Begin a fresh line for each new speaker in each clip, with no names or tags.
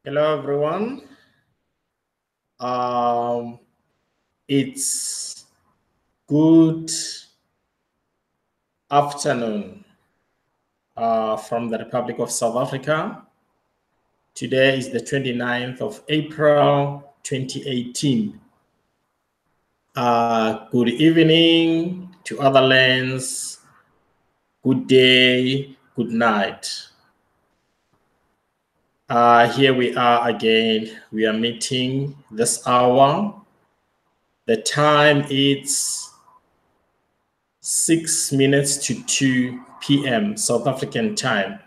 Hello, everyone. Um, it's good afternoon from the Republic of South Africa. Today is the 29th of April, 2018. Good evening to other lands. Good day, good night. Here we are again. We are meeting this hour. The time is 6 minutes to 2 p.m. South African time,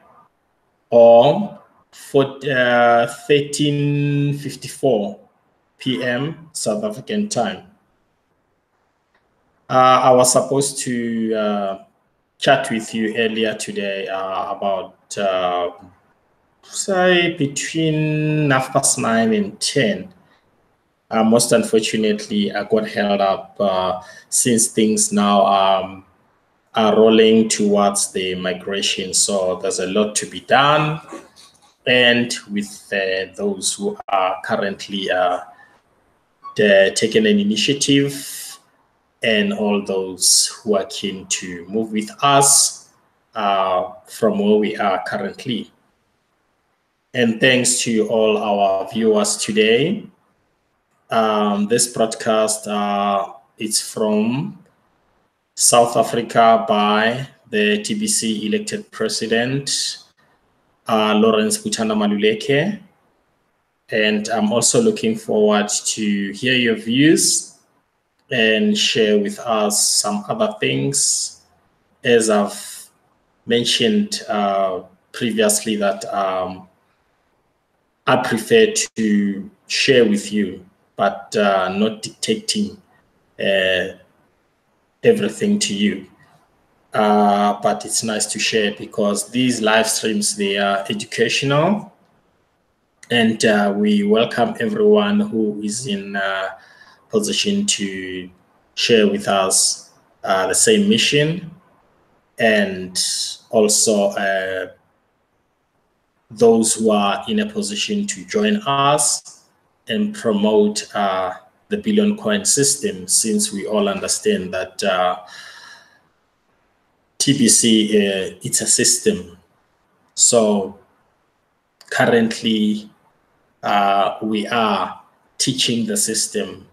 or 13:54 p.m. South African time. I was supposed to chat with you earlier today about, say, between 9:30 and 10. Most unfortunately, I got held up since things now are rolling towards the migration. So there's a lot to be done. And with those who are currently taking an initiative and all those who are keen to move with us from where we are currently. And thanks to all our viewers today. This broadcast is from South Africa by the TBC elected president, Lawrence Buchana Maluleke. And I'm also looking forward to hear your views and share with us some other things. As I've mentioned previously, that I prefer to share with you, but not dictating everything to you. But it's nice to share because these live streams, they are educational, and we welcome everyone who is in position to share with us the same mission, and also those who are in a position to join us and promote the billion coin system, since we all understand that TBC, it's a system. So currently we are teaching the system,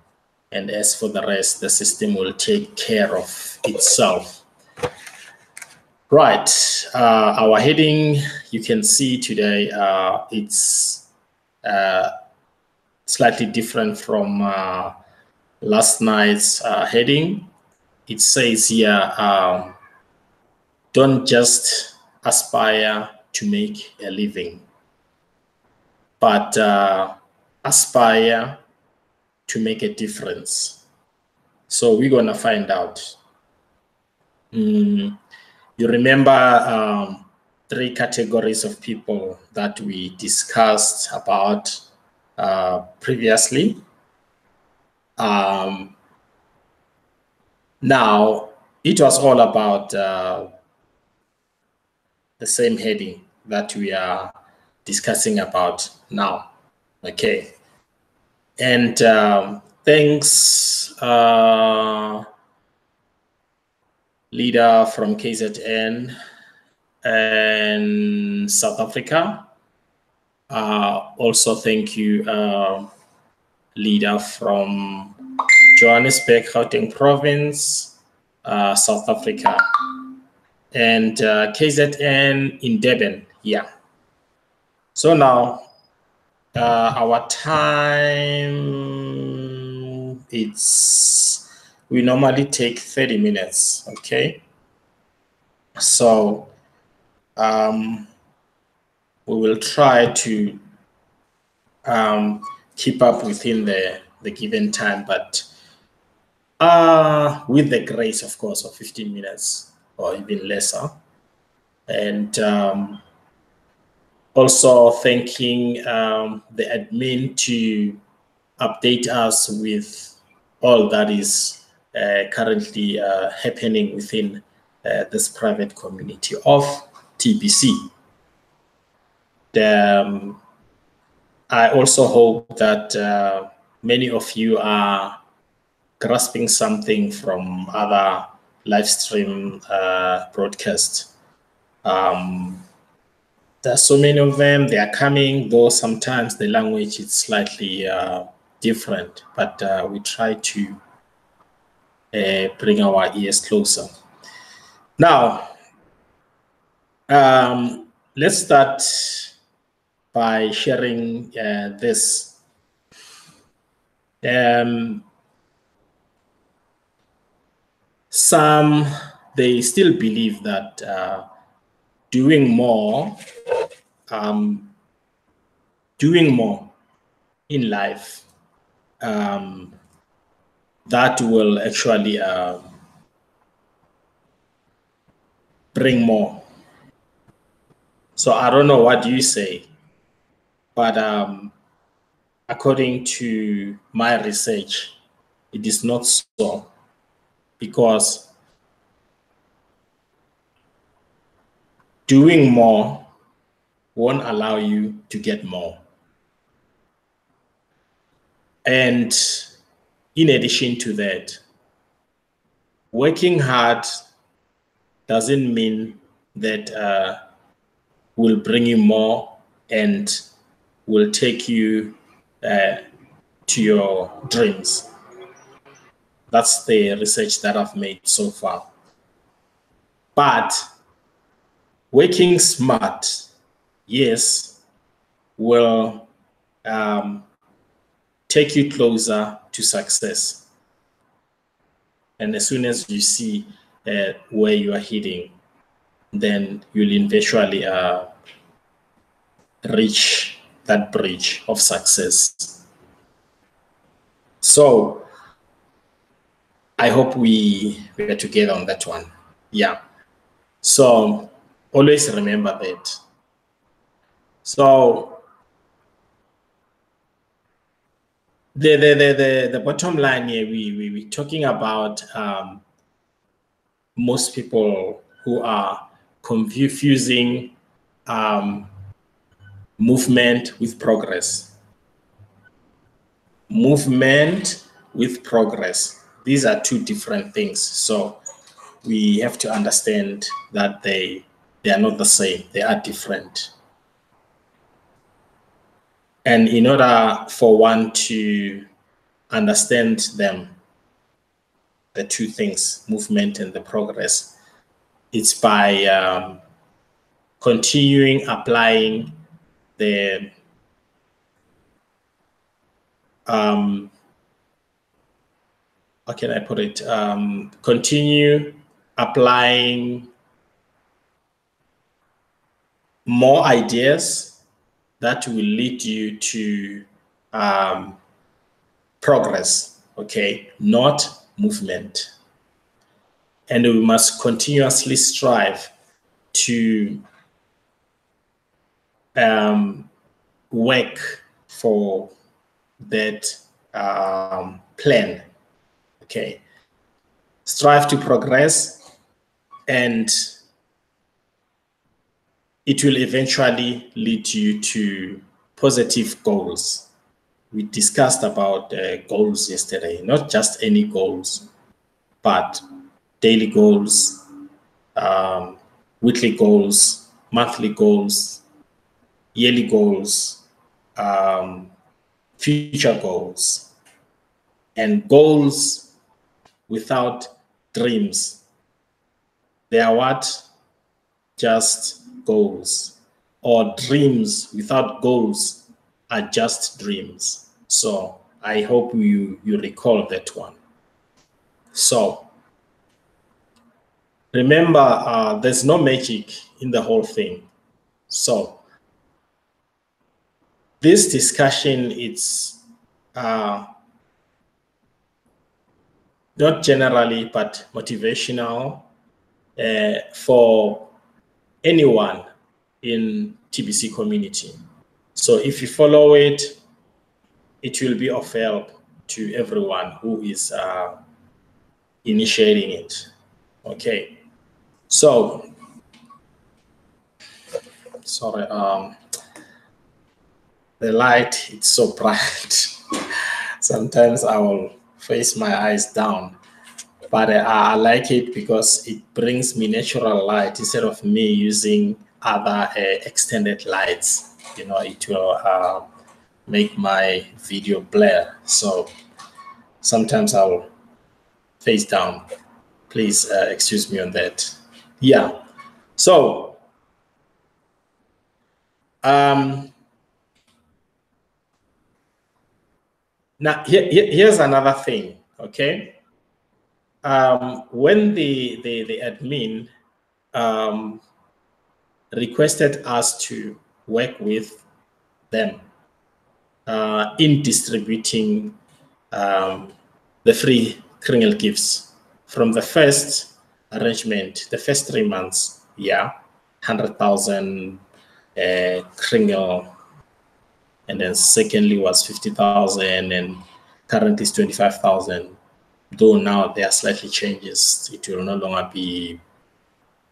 and as for the rest, the system will take care of itself. Right, our heading, you can see today, it's slightly different from last night's heading. It says here, don't just aspire to make a living, but aspire to make a difference. So we're going to find out. You remember 3 categories of people that we discussed about previously. Now, it was all about the same heading that we are discussing about now. Okay. And thanks, leader from KZN and South Africa. Also, thank you, leader from Johannesburg, Gauteng Province, South Africa, and KZN in Durban. Yeah. So now, our time, we normally take 30 minutes, okay? So we will try to keep up within the given time, but with the grace, of course, of 15 minutes or even lesser. And also thanking the admin to update us with all that is currently happening within this private community of TBC. I also hope that many of you are grasping something from other live stream broadcasts. There's so many of them. They are coming, though sometimes the language is slightly different, but we try to bring our ears closer. Now, let's start by sharing this. Some, they still believe that doing more in life, that will actually bring more. So I don't know what you say, but according to my research, it is not so, because doing more won't allow you to get more. And in addition to that, working hard doesn't mean that will bring you more and will take you to your dreams. That's the research that I've made so far. But working smart, yes, will take you closer to success. And as soon as you see where you are heading, then you'll eventually reach that bridge of success. So I hope we are together on that one. Yeah. So always remember that. So the bottom line here, we're talking about most people who are confusing movement with progress. Movement with progress. These are two different things. So we have to understand that they are not the same. They are different. And in order for one to understand them, the two things, movement and the progress, it's by continuing applying the how can I put it? Continue applying more ideas that will lead you to progress, okay, not movement. And we must continuously strive to work for that plan, okay. Strive to progress, and it will eventually lead you to positive goals. We discussed about goals yesterday, not just any goals, but daily goals, weekly goals, monthly goals, yearly goals, future goals. And goals without dreams, they are what? Just goals. Or dreams without goals are just dreams. So I hope you recall that one. So remember, there's no magic in the whole thing. So this discussion, it's not generally, but motivational for anyone in TBC community. So if you follow it, it will be of help to everyone who is initiating it. Okay. So, sorry. the light, it's so bright. Sometimes I will face my eyes down, but I like it because it brings me natural light instead of me using other extended lights. You know, it will make my video blur. So sometimes I'll face down. Please excuse me on that. Yeah. So now here's another thing. Okay. When the admin requested us to work with them in distributing the free Kringle gifts from the first arrangement, the first 3 months, yeah, 100,000 Kringle, and then secondly was 50,000, and currently is 25,000. Though now there are slightly changes, it will no longer be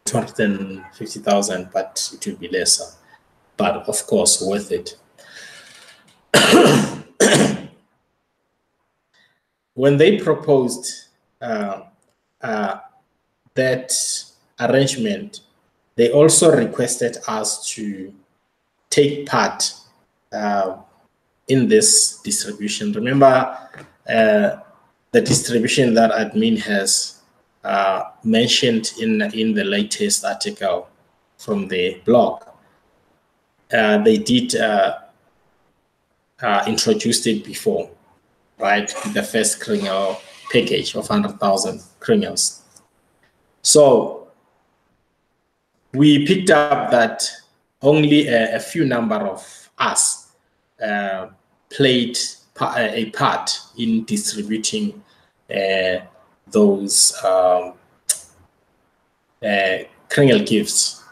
250,000, but it will be lesser. But of course, worth it. When they proposed that arrangement, they also requested us to take part in this distribution. Remember the distribution that admin has mentioned in the latest article from the blog. They did introduced it before, right? The first Kringle package of 100,000 Kringles. So we picked up that only a few number of us played a part in distributing those Kringle gifts,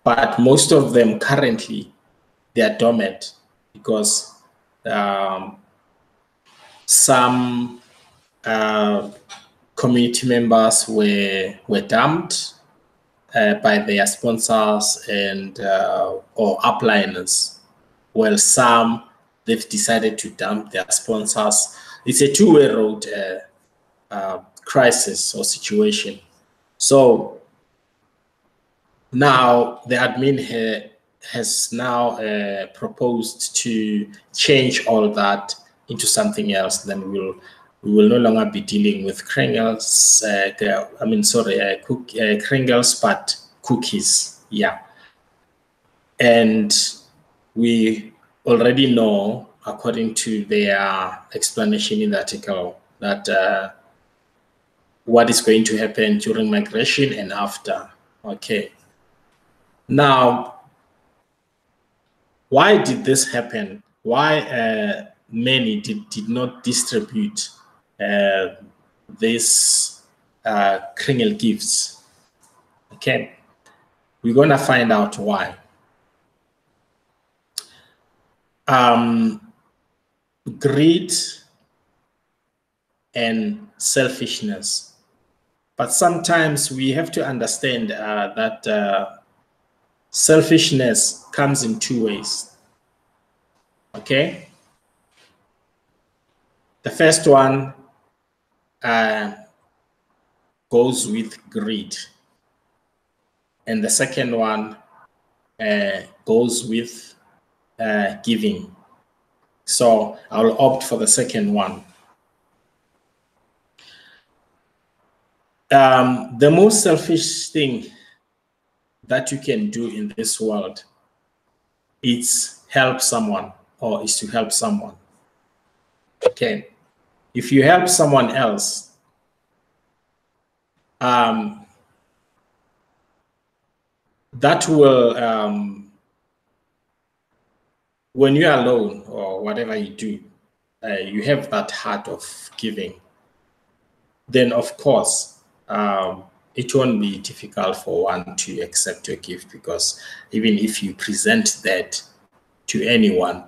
but most of them currently they are dormant because some community members were dumped by their sponsors and or upliners, while some they've decided to dump their sponsors. It's a two-way road crisis or situation. So now the admin has now proposed to change all that into something else. Then we will no longer be dealing with Kringles. Kringles, but cookies. Yeah, and we already know, according to their explanation in the article, that what is going to happen during migration and after. Okay. Now, why did this happen? Why many did not distribute these Kringle gifts? Okay, we're going to find out why. Greed and selfishness. But sometimes we have to understand that selfishness comes in two ways. Okay. The first one goes with greed, and the second one goes with giving. So I'll opt for the second one. The most selfish thing that you can do in this world is help someone, or is to help someone. Okay, if you help someone else, that will, when you're alone or whatever you do, you have that heart of giving, then of course, it won't be difficult for one to accept your gift, because even if you present that to anyone,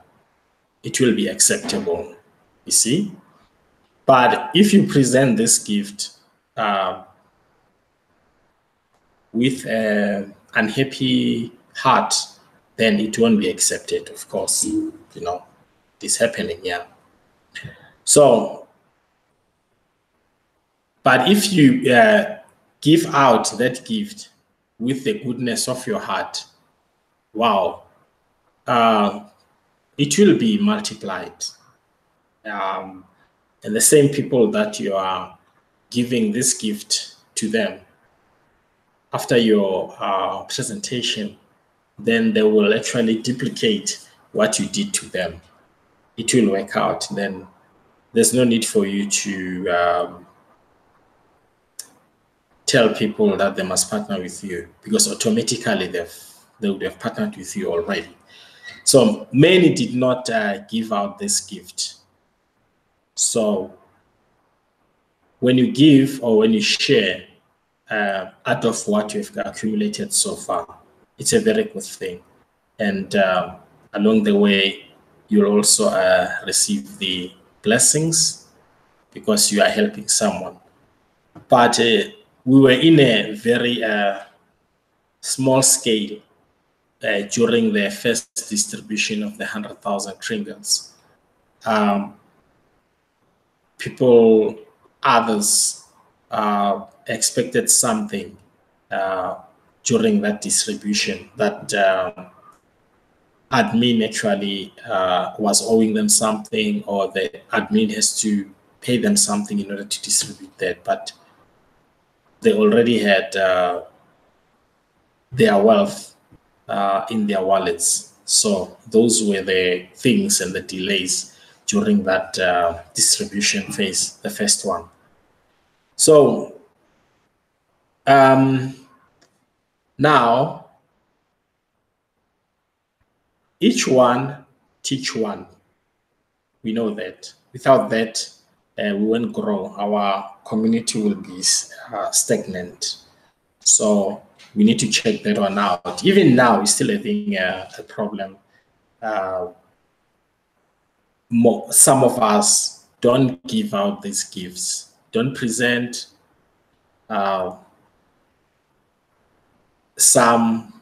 it will be acceptable, you see. But if you present this gift with an unhappy heart, then it won't be accepted, of course. You know, this happening, yeah. So, but if you give out that gift with the goodness of your heart, wow, it will be multiplied. And the same people that you are giving this gift to them after your presentation, then they will actually duplicate what you did to them. It will work out. Then there's no need for you to tell people that they must partner with you, because automatically they would have partnered with you already. So many did not give out this gift. So when you give or when you share out of what you've accumulated so far, it's a very good thing. And along the way, you'll also receive the blessings because you are helping someone. But we were in a very small scale during the first distribution of the 100,000 triangles. People, others expected something during that distribution that admin actually was owing them something, or the admin has to pay them something in order to distribute that. But they already had their wealth in their wallets. So those were the things and the delays during that distribution phase, the first one. So now, each one teach one. We know that. Without that, we won't grow. Our community will be stagnant. So we need to check that one out. Even now, we're still having a problem. Some of us don't give out these gifts, don't present. Some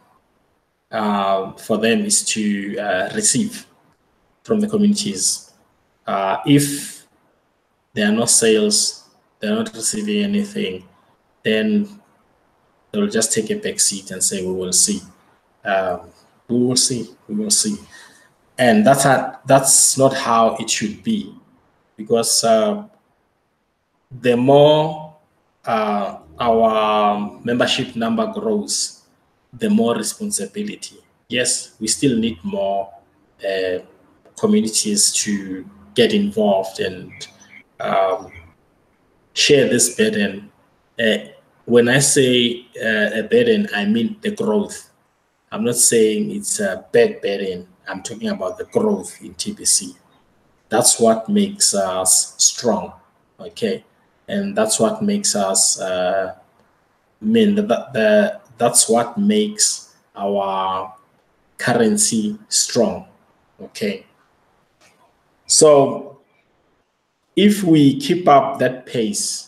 for them is to receive from the communities. If there are no sales, they're not receiving anything, then they'll just take a back seat and say, we will see. We will see. We will see. And that's not how it should be, because the more our membership number grows, the more responsibility. Yes, we still need more communities to get involved and share this burden. When I say a burden, I mean the growth. I'm not saying it's a bad burden. I'm talking about the growth in TBC. That's what makes us strong, okay? And that's what makes us, that's what makes our currency strong, okay? So if we keep up that pace,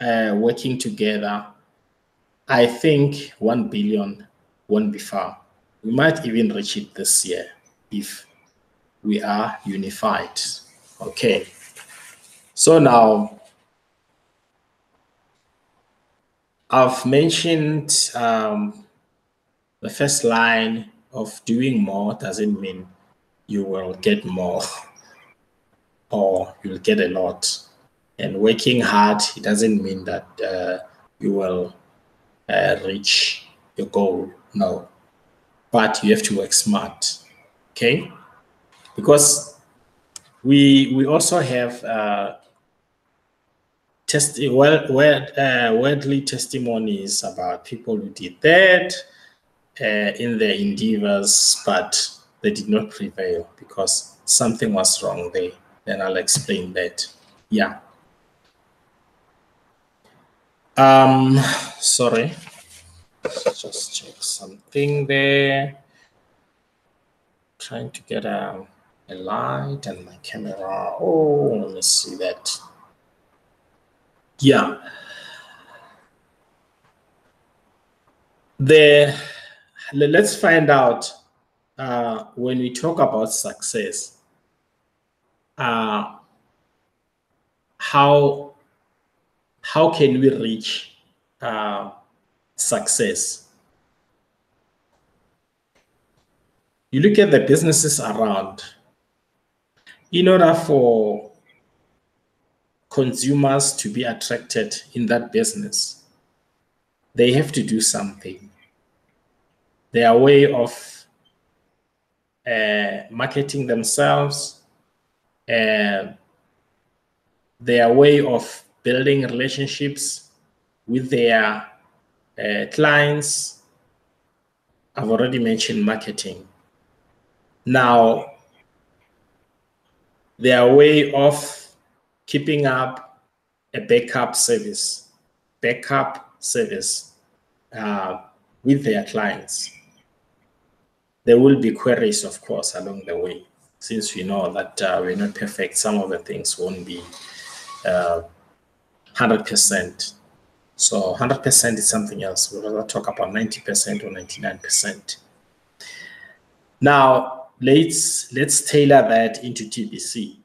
working together, I think 1 billion won't be far. We might even reach it this year if we are unified. Okay. So now, I've mentioned the first line of doing more doesn't mean you will get more or you'll get a lot. And working hard, it doesn't mean that you will reach your goal. No. But you have to work smart, okay? Because we also have worldly testimonies about people who did that in their endeavors, but they did not prevail because something was wrong there. Then I'll explain that. Yeah. Sorry. Let's just check something there. Trying to get a light and my camera. Oh, let me see that. Yeah. The let's find out when we talk about success, how can we reach success? You look at the businesses around. In order for consumers to be attracted in that business, they have to do something. Their way of marketing themselves, their way of building relationships with their clients. I've already mentioned marketing. Now, their way of keeping up a backup service with their clients. There will be queries, of course, along the way, since we know that we're not perfect. Some of the things won't be 100%. So 100% is something else. We'll rather talk about 90% or 99%. Now, let's tailor that into TBC.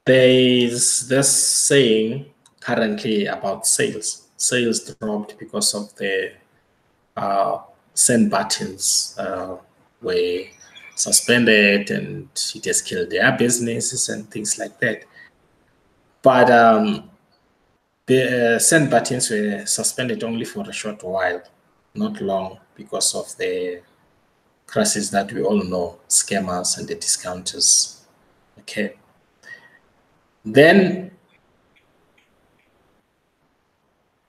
There's this saying currently about sales. Sales dropped because of the send buttons were suspended, and it has killed their businesses and things like that. But the send buttons were suspended only for a short while, not long, because of the crisis that we all know, scammers and the discounters. Okay. Then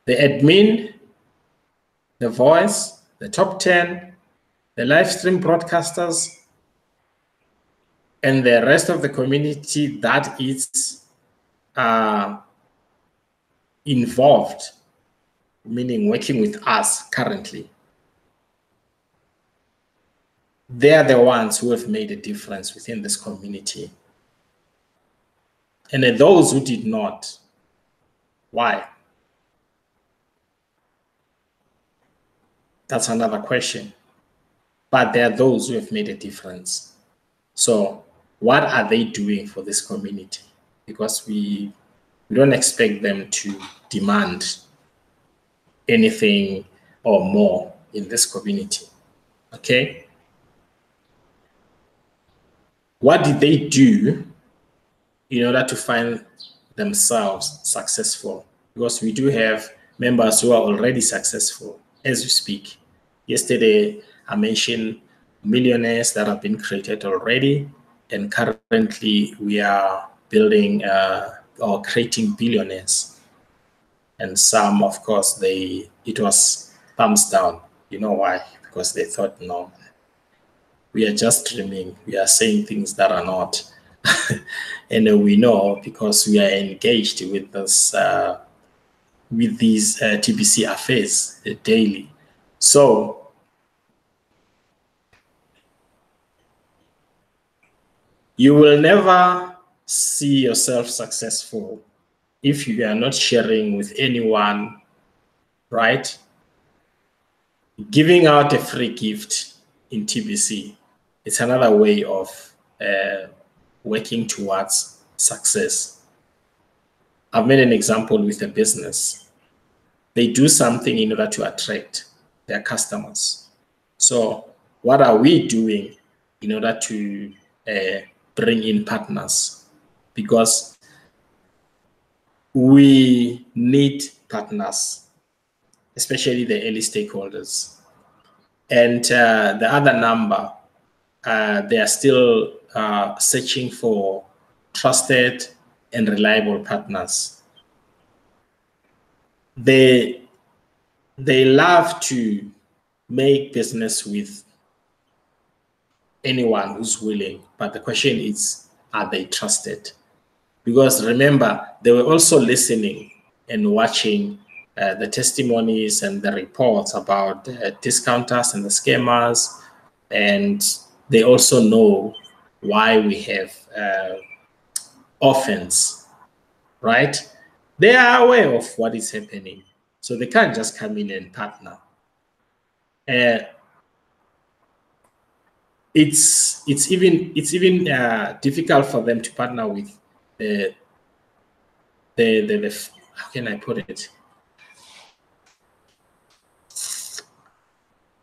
the admin, the voice, the top 10, the live stream broadcasters, and the rest of the community that is involved, meaning working with us currently, they're the ones who have made a difference within this community. And those who did not, why? That's another question. But there are those who have made a difference. So what are they doing for this community? Because we don't expect them to demand anything or more in this community. Okay? What did they do in order to find themselves successful? Because we do have members who are already successful as we speak. Yesterday, I mentioned millionaires that have been created already, and currently we are building or creating billionaires. And some, of course, it was thumbs down. You know why? Because they thought, no, we are just dreaming. We are saying things that are not. And we know because we are engaged with this, with these TBC affairs daily. So you will never see yourself successful if you are not sharing with anyone, right? Giving out a free gift in TBC, it's another way of working towards success. I've made an example with a business. They do something in order to attract their customers. So what are we doing in order to bring in partners? Because we need partners, especially the early stakeholders. And the other number, they are still searching for trusted and reliable partners. They love to make business with anyone who's willing, but the question is, are they trusted? Because remember, they were also listening and watching the testimonies and the reports about the discounters and the scammers, and they also know why we have orphans, right? They are aware of what is happening, so they can't just come in and partner. It's even difficult for them to partner with the how can I put it?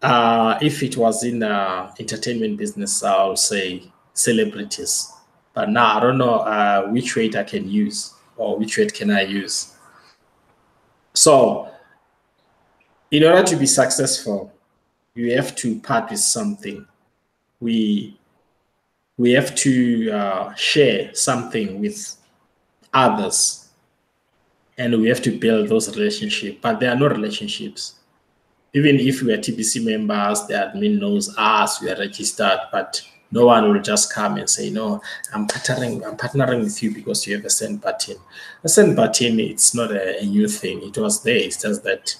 If it was in entertainment business, I'll say celebrities. But now I don't know which weight I can use or which weight can I use. So in order to be successful, you have to part with something. We have to share something with others, and we have to build those relationships. But there are no relationships. Even if we are TBC members, the admin knows us, we are registered, but no one will just come and say, no, I'm partnering with you because you have a send button. A send button, it's not a new thing. It was there. It's just that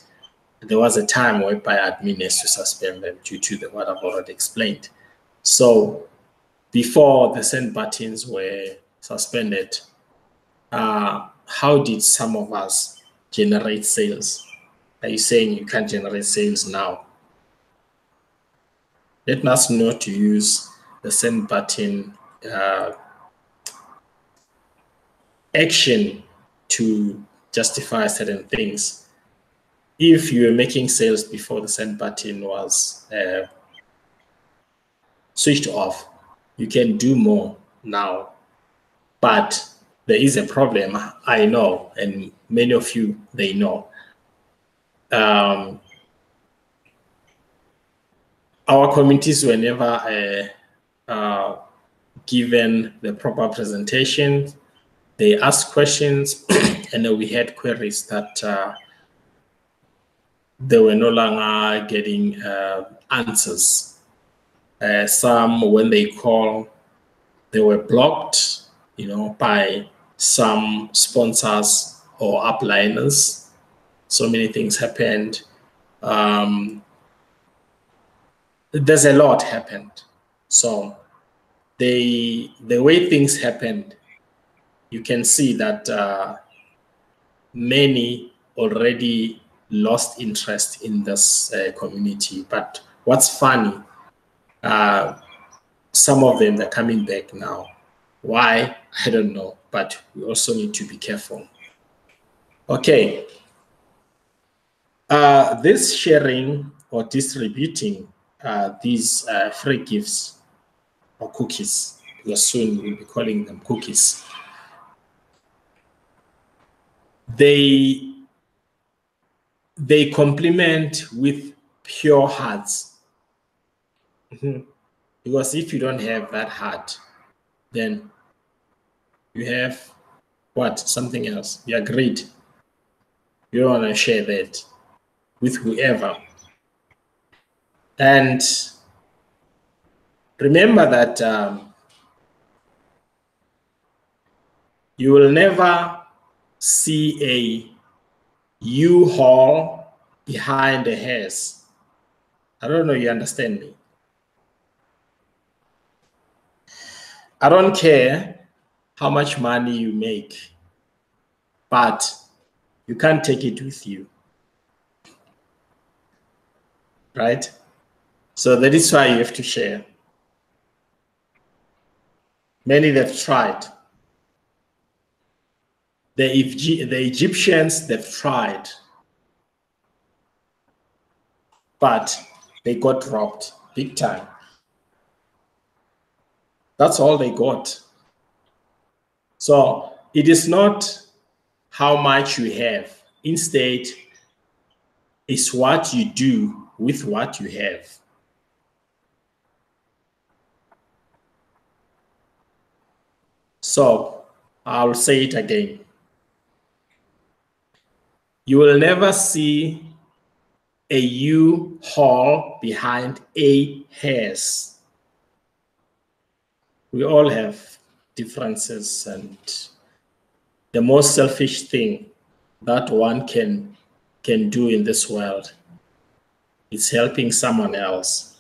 there was a time whereby admin has to suspend them due to what I've already explained. So before the send buttons were suspended, how did some of us generate sales? Are you saying you can't generate sales now? Let us know to use the send button action to justify certain things. If you were making sales before the send button was switched off, you can do more now. But there is a problem, I know, and many of you, they know. Our communities were never given the proper presentation. They asked questions, and then we had queries that they were no longer getting answers. Some, when they call, they were blocked, by some sponsors or upliners. So many things happened. There's a lot happened. So the way things happened, you can see that many already lost interest in this community. But what's funny, some of them are coming back now. Why? I don't know, but we also need to be careful. Okay. This sharing or distributing these free gifts or cookies, because soon we'll be calling them cookies, they complement with pure hearts. Because if you don't have that heart, then you have what? Something else. You are greed. You don't want to share that with whoever. And remember that you will never see a U-Haul behind the hearse. I don't know, you understand me? I don't care how much money you make, but you can't take it with you, right? So that is why you have to share. Many have tried. The Egyptians, they've tried, but they got robbed big time. That's all they got. So it is not how much you have. Instead, it's what you do with what you have. So I'll say it again. You will never see a U-Haul behind a hearse. We all have differences, and the most selfish thing that one can do in this world is helping someone else.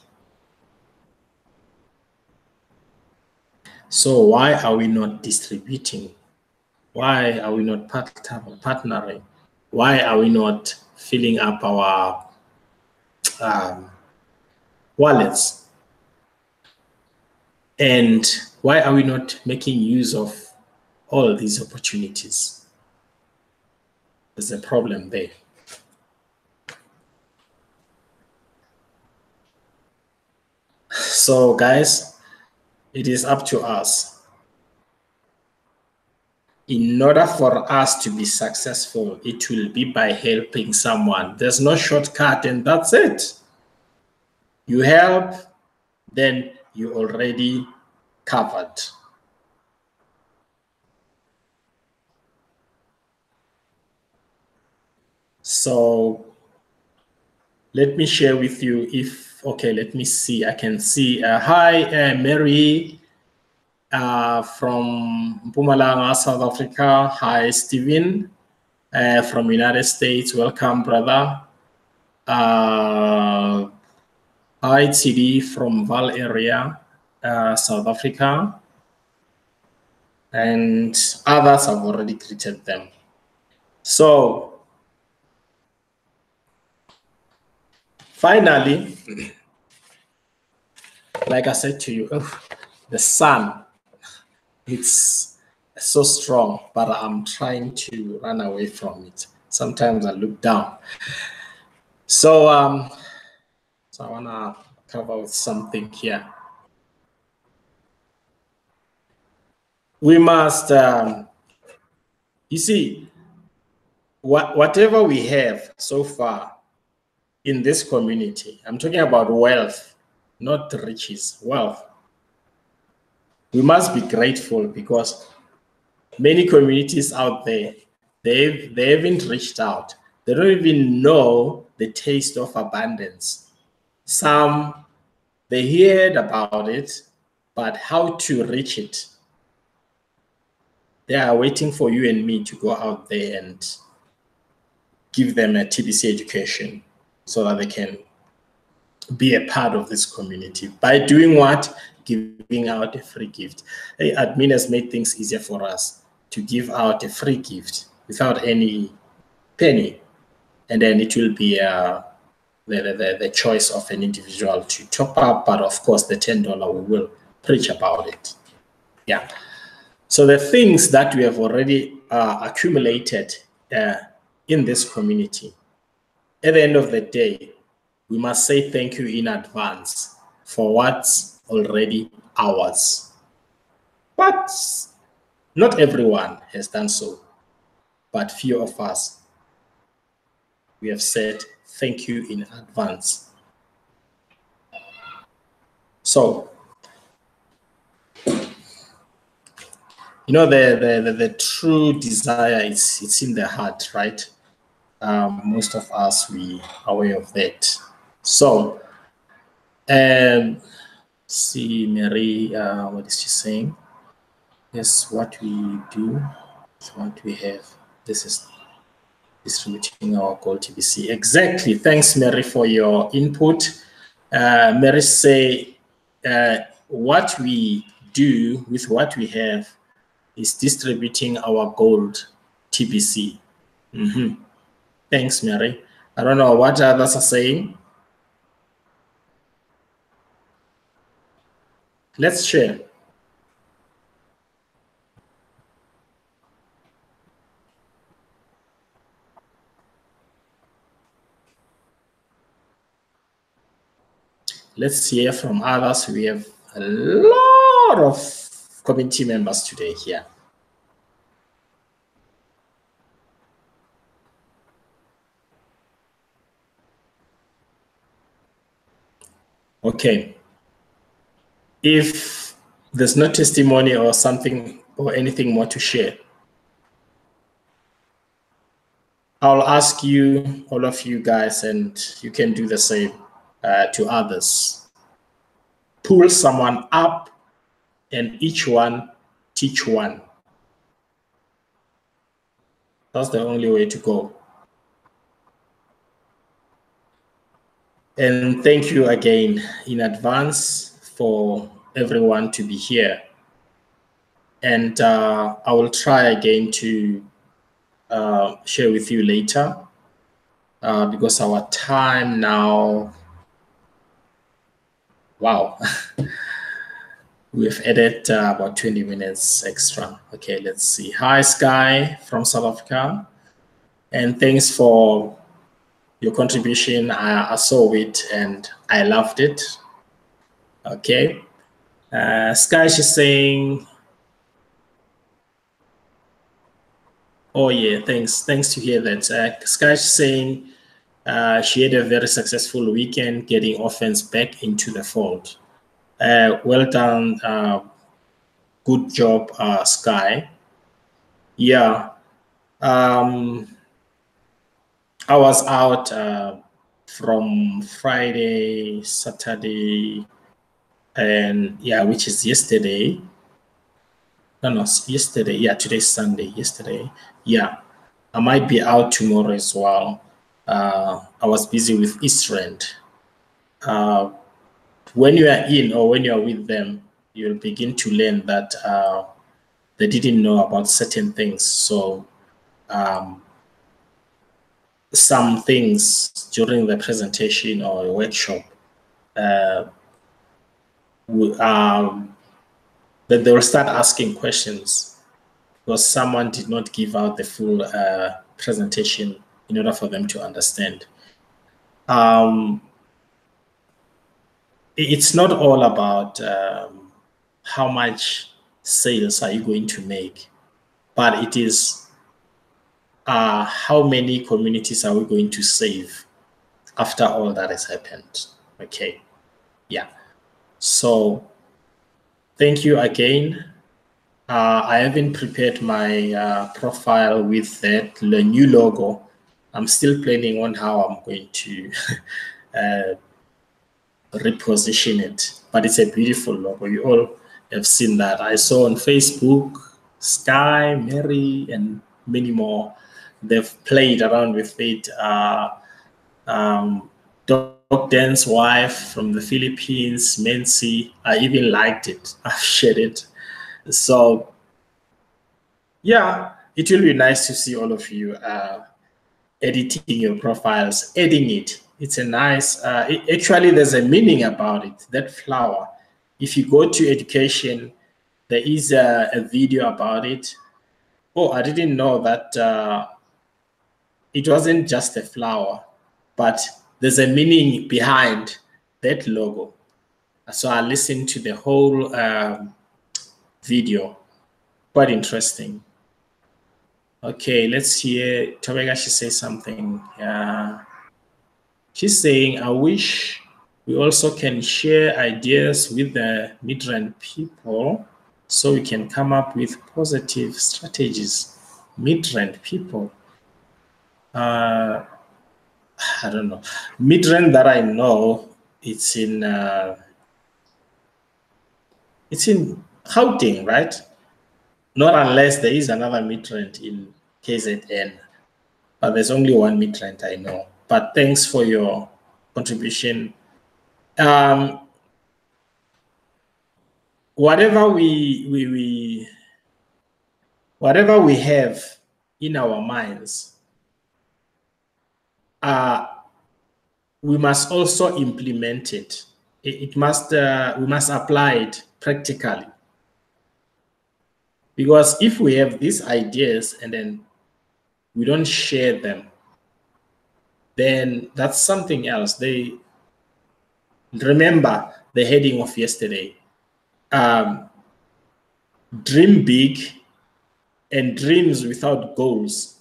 So why are we not distributing? Why are we not partnering? Why are we not filling up our wallets? And why are we not making use of all these opportunities? There's a problem there. So guys, it is up to us. In order for us to be successful, it will be by helping someone. There's no shortcut, and that's it. You help, then you already covered. So let me share with you if, okay, let me see. I can see, hi, Mary from Mpumalanga, South Africa. Hi, Steven from United States. Welcome, brother. Hi, TD from Val area, South Africa. And others have already greeted them. So, finally, like I said to you, the sun, it's so strong, but I'm trying to run away from it. Sometimes I look down. So, so I want to cover with something here. We must, you see, whatever we have so far in this community, I'm talking about wealth, not riches, wealth. We must be grateful because many communities out there, they haven't reached out. They don't even know the taste of abundance. Some, they heard about it, but how to reach it, they are waiting for you and me to go out there and give them a TBC education so that they can be a part of this community. By doing what? Giving out a free gift. Admin has made things easier for us to give out a free gift without any penny. And then it will be the choice of an individual to top up, but of course the $10 we will preach about it. Yeah. So the things that we have already accumulated in this community, at the end of the day, we must say thank you in advance for what's already ours. But not everyone has done so, but few of us, we have said thank you in advance. So, you know, the true desire is it's in the heart, right? Most of us, we are aware of that. So, see, Mary, what is she saying? Yes, what we do is what we have. This is distributing our gold TBC. Exactly. Thanks, Mary, for your input. Mary say, what we do with what we have is distributing our gold TBC. Thanks, Mary. I don't know what others are saying. Let's share. Let's hear from others. We have a lot of community members today here. Okay. If there's no testimony or something or anything more to share, I'll ask you, all of you guys, and you can do the same to others. Pull someone up and each one teach one. That's the only way to go. And thank you again in advance for everyone to be here. and I will try again to share with you later because our time now, wow, we've added about 20 minutes extra. Okay, let's see. Hi, Sky from South Africa, and thanks for your contribution. I saw it and I loved it. Okay. Sky, she's saying, oh yeah, thanks to hear that. Sky, she's saying she had a very successful weekend getting offense back into the fold. Well done. Good job, Sky. Yeah. I was out from Friday, Saturday, and yeah, which is yesterday. No, yesterday. Yeah, today's Sunday. Yesterday. Yeah, I might be out tomorrow as well. I was busy with Eastrand. When you are in or when you are with them, you'll begin to learn that they didn't know about certain things. So some things during the presentation or a workshop, that they will start asking questions because someone did not give out the full presentation in order for them to understand. It's not all about how much sales are you going to make, but it is how many communities are we going to save after all that has happened. Okay, yeah. So thank you again. I haven't prepared my profile with the new logo. I'm still planning on how I'm going to reposition it, but it's a beautiful logo. You all have seen that. I saw on Facebook, Sky, Mary, and many more. They've played around with it. Doc Dan's wife from the Philippines, Mency, I even liked it. I've shared it. So yeah, it will be nice to see all of you editing your profiles, adding it. It's a nice, actually there's a meaning about it, that flower. If you go to education, there is a video about it. Oh, I didn't know that it wasn't just a flower, but there's a meaning behind that logo. So I listened to the whole video. Quite interesting. Okay, let's hear Tobeka. She says something. She's saying, I wish we also can share ideas with the Midrand people so we can come up with positive strategies. Midrand people. I don't know. Midrand that I know, it's in Gauteng, right? Not unless there is another Midrand in KZN. But there's only one Midrand I know. But thanks for your contribution. Whatever we have in our minds, we must also implement it. We must apply it practically. Because if we have these ideas and then we don't share them, then that's something else. They remember the heading of yesterday. Dream big, and dreams without goals,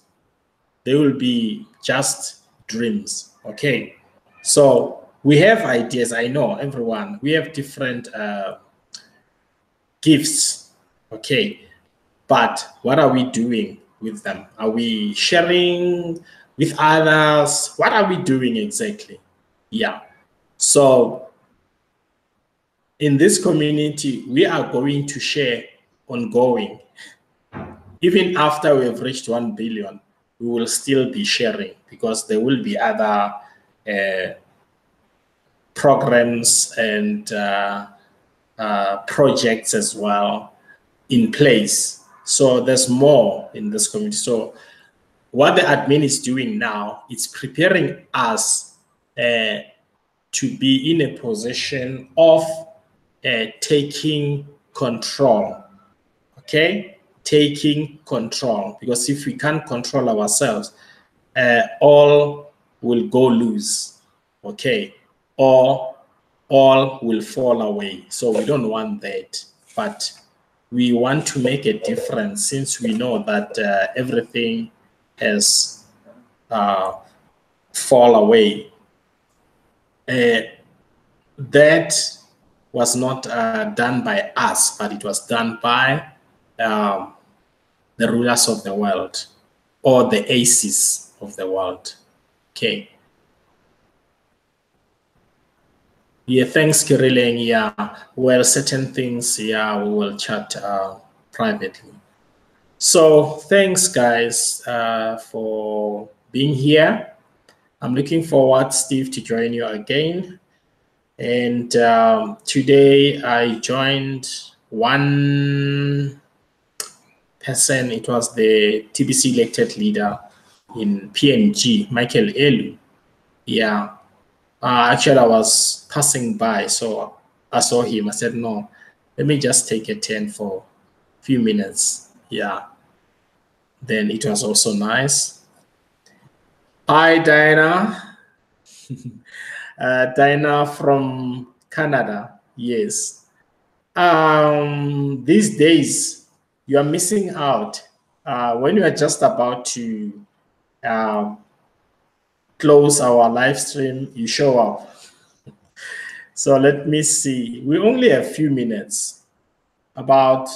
they will be just dreams. Okay, so we have ideas. I know everyone. We have different gifts. Okay, but what are we doing with them? Are we sharing with others? What are we doing exactly? Yeah. So in this community, we are going to share ongoing. Even after we've reached 1 billion, we will still be sharing because there will be other programs and projects as well. in place. So there's more in this community. So what the admin is doing now, it's preparing us to be in a position of taking control, okay? Taking control, because if we can't control ourselves, all will go loose, okay? Or all will fall away. So we don't want that, but we want to make a difference since we know that everything has fall away. That was not done by us, but it was done by the rulers of the world, or the aces of the world. Okay. Yeah, thanks, Kirileng. Yeah, well, certain things, yeah, we will chat privately. So thanks, guys, for being here. I'm looking forward, Steve, to join you again. And today I joined one person. It was the TBC elected leader in PNG, Michael Elu. Yeah. Actually, I was passing by, so I saw him. I said, no, let me just take a turn for a few minutes. Yeah. Then it was also nice. Hi, Diana. Diana from Canada. Yes. These days, you are missing out. When you are just about to close our live stream, you show up. So let me see. We only have a few minutes, about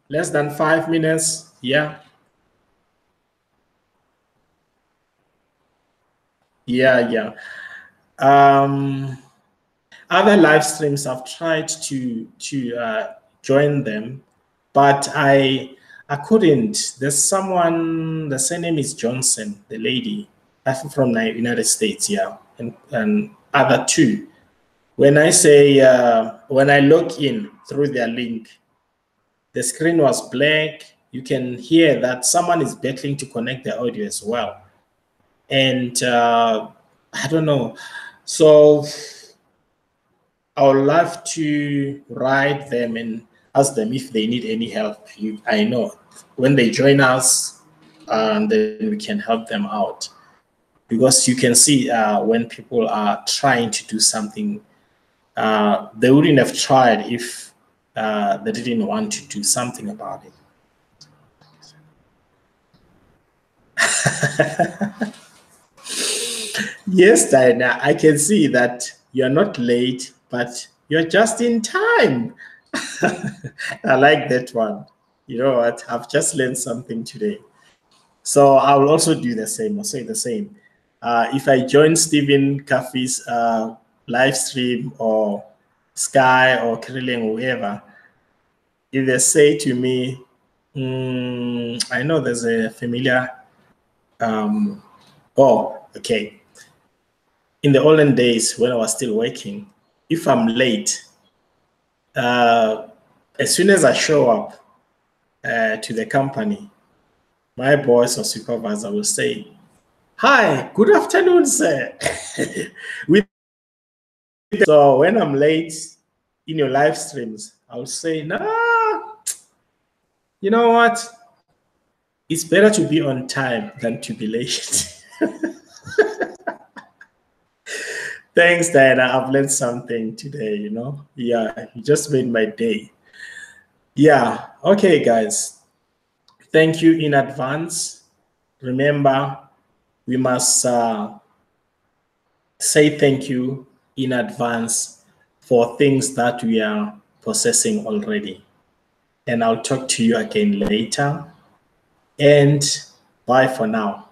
less than 5 minutes. Yeah. Yeah. Other live streams, I've tried to join them, but I couldn't. There's someone, the surname is Johnson, the lady, I think from the United States, yeah, and other two. When I say, when I log in through their link, the screen was blank. You can hear that someone is battling to connect the audio as well. And I don't know. So I would love to write them and ask them if they need any help. I know when they join us, then we can help them out. Because you can see when people are trying to do something, they wouldn't have tried if they didn't want to do something about it. Yes, Diana, I can see that you're not late, but you're just in time. I like that one. You know what? I've just learned something today. So I will also do the same. I'll say the same. If I join Stephen Caffey's live stream or Sky or Krilling or whoever, if they say to me, I know there's a familiar, oh, okay. In the olden days when I was still working, if I'm late, as soon as I show up to the company, my boss or supervisor will say, "Hi, good afternoon, sir." So when I'm late in your live streams, I'll say, "Nah, you know what? It's better to be on time than to be late." Thanks, Diana. I've learned something today, you know? Yeah, you just made my day. Yeah, okay, guys. Thank you in advance. Remember, we must say thank you in advance for things that we are possessing already. And I'll talk to you again later. And bye for now.